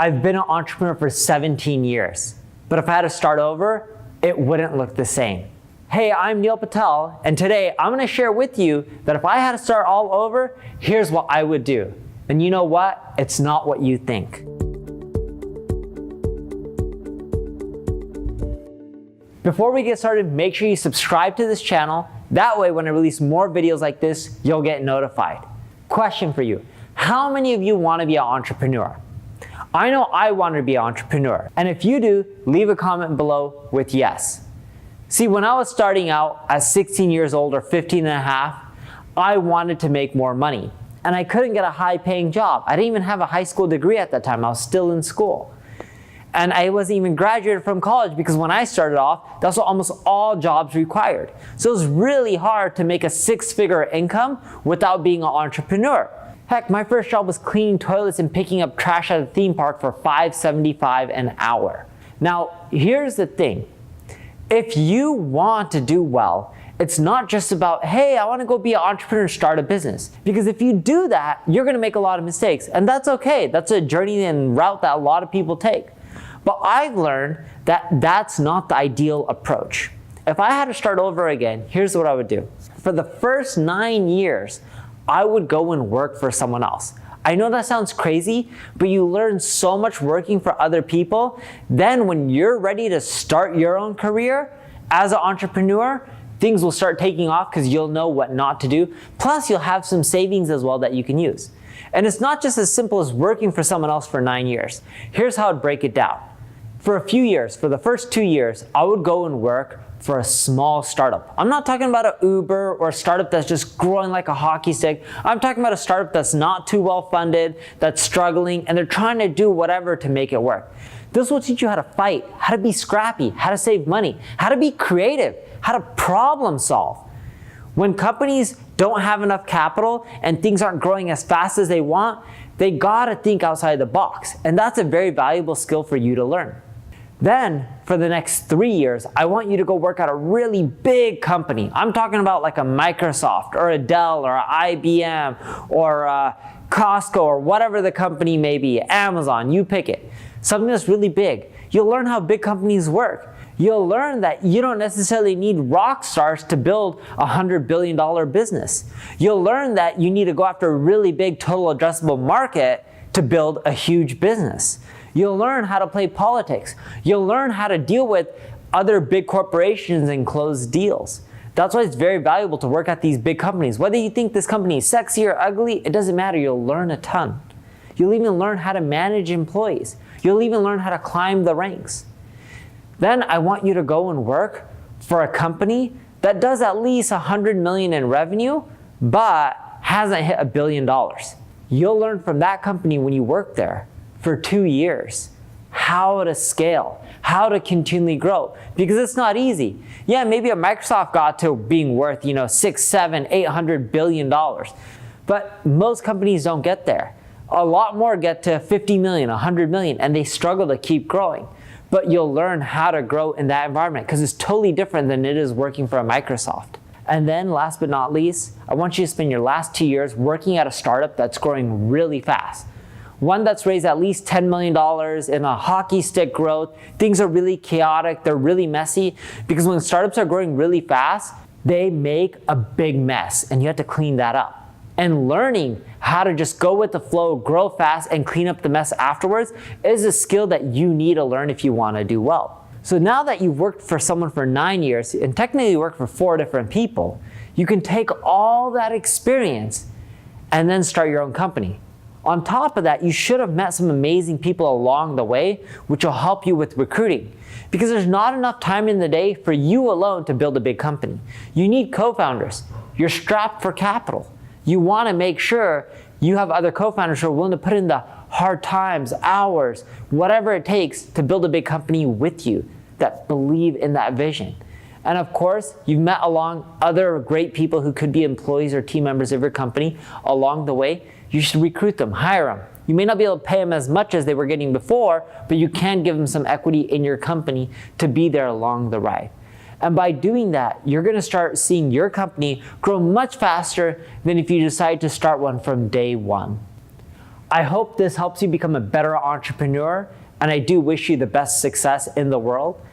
I've been an entrepreneur for 17 years, but if I had to start over, it wouldn't look the same. Hey, I'm Neil Patel, and today I'm gonna share with you that if I had to start all over, here's what I would do. And you know what? It's not what you think. Before we get started, make sure you subscribe to this channel. That way, when I release more videos like this, you'll get notified. Question for you. How many of you want to be an entrepreneur? I know I want to be an entrepreneur. And if you do, leave a comment below with yes. See, when I was starting out at 16 years old or 15 and a half, I wanted to make more money. And I couldn't get a high-paying job. I didn't even have a high school degree at that time. I was still in school. And I wasn't even graduated from college because when I started off, that's what almost all jobs required. So it was really hard to make a six-figure income without being an entrepreneur. Heck, my first job was cleaning toilets and picking up trash at a theme park for $5.75 an hour. Now, here's the thing. If you want to do well, it's not just about, hey, I want to go be an entrepreneur and start a business. Because if you do that, you're going to make a lot of mistakes. And that's okay. That's a journey and route that a lot of people take. But I've learned that that's not the ideal approach. If I had to start over again, here's what I would do. For the first 9 years, I would go and work for someone else. I know that sounds crazy, but you learn so much working for other people. Then when you're ready to start your own career as an entrepreneur, things will start taking off because you'll know what not to do. Plus, you'll have some savings as well that you can use. And it's not just as simple as working for someone else for 9 years. Here's how I'd break it down. For a few years, for the first 2 years, I would go and work for a small startup. I'm not talking about an Uber or a startup that's just growing like a hockey stick. I'm talking about a startup that's not too well funded, that's struggling, and they're trying to do whatever to make it work. This will teach you how to fight, how to be scrappy, how to save money, how to be creative, how to problem solve. When companies don't have enough capital and things aren't growing as fast as they want, they gotta think outside the box. And that's a very valuable skill for you to learn. Then, for the next 3 years, I want you to go work at a really big company. I'm talking about like a Microsoft or a Dell or an IBM or a Costco or whatever the company may be, Amazon, you pick it. Something that's really big. You'll learn how big companies work. You'll learn that you don't necessarily need rock stars to build a $100 billion business. You'll learn that you need to go after a really big total addressable market to build a huge business. You'll learn how to play politics. You'll learn how to deal with other big corporations and close deals. That's why it's very valuable to work at these big companies. Whether you think this company is sexy or ugly, it doesn't matter. You'll learn a ton. You'll even learn how to manage employees. You'll even learn how to climb the ranks. Then I want you to go and work for a company that does at least $100 million in revenue, but hasn't hit $1 billion. You'll learn from that company when you work there for 2 years how to scale, how to continually grow, because it's not easy. Yeah, maybe a Microsoft got to being worth, $600, $700, $800 billion, but most companies don't get there. A lot more get to 50 million, 100 million, and they struggle to keep growing. But you'll learn how to grow in that environment because it's totally different than it is working for a Microsoft. And then last but not least, I want you to spend your last 2 years working at a startup that's growing really fast. One that's raised at least $10 million in a hockey stick growth. Things are really chaotic, they're really messy, because when startups are growing really fast, they make a big mess and you have to clean that up. And learning how to just go with the flow, grow fast, and clean up the mess afterwards is a skill that you need to learn if you want to do well. So now that you've worked for someone for 9 years, and technically you worked for 4 different people, you can take all that experience and then start your own company. On top of that, you should have met some amazing people along the way, which will help you with recruiting. Because there's not enough time in the day for you alone to build a big company. You need co-founders. You're strapped for capital. You want to make sure you have other co-founders who are willing to put in the hard times, hours, whatever it takes to build a big company with you that believe in that vision. And of course, you've met along other great people who could be employees or team members of your company along the way. You should recruit them, hire them. You may not be able to pay them as much as they were getting before, but you can give them some equity in your company to be there along the ride. And by doing that, you're going to start seeing your company grow much faster than if you decide to start one from day one. I hope this helps you become a better entrepreneur, and I do wish you the best success in the world.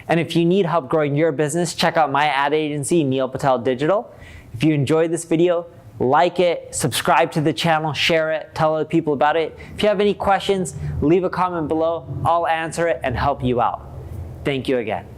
And if you need help growing your business, check out my ad agency, Neil Patel Digital. If you enjoyed this video, like it, subscribe to the channel, share it, tell other people about it. If you have any questions, leave a comment below. I'll answer it and help you out. Thank you again.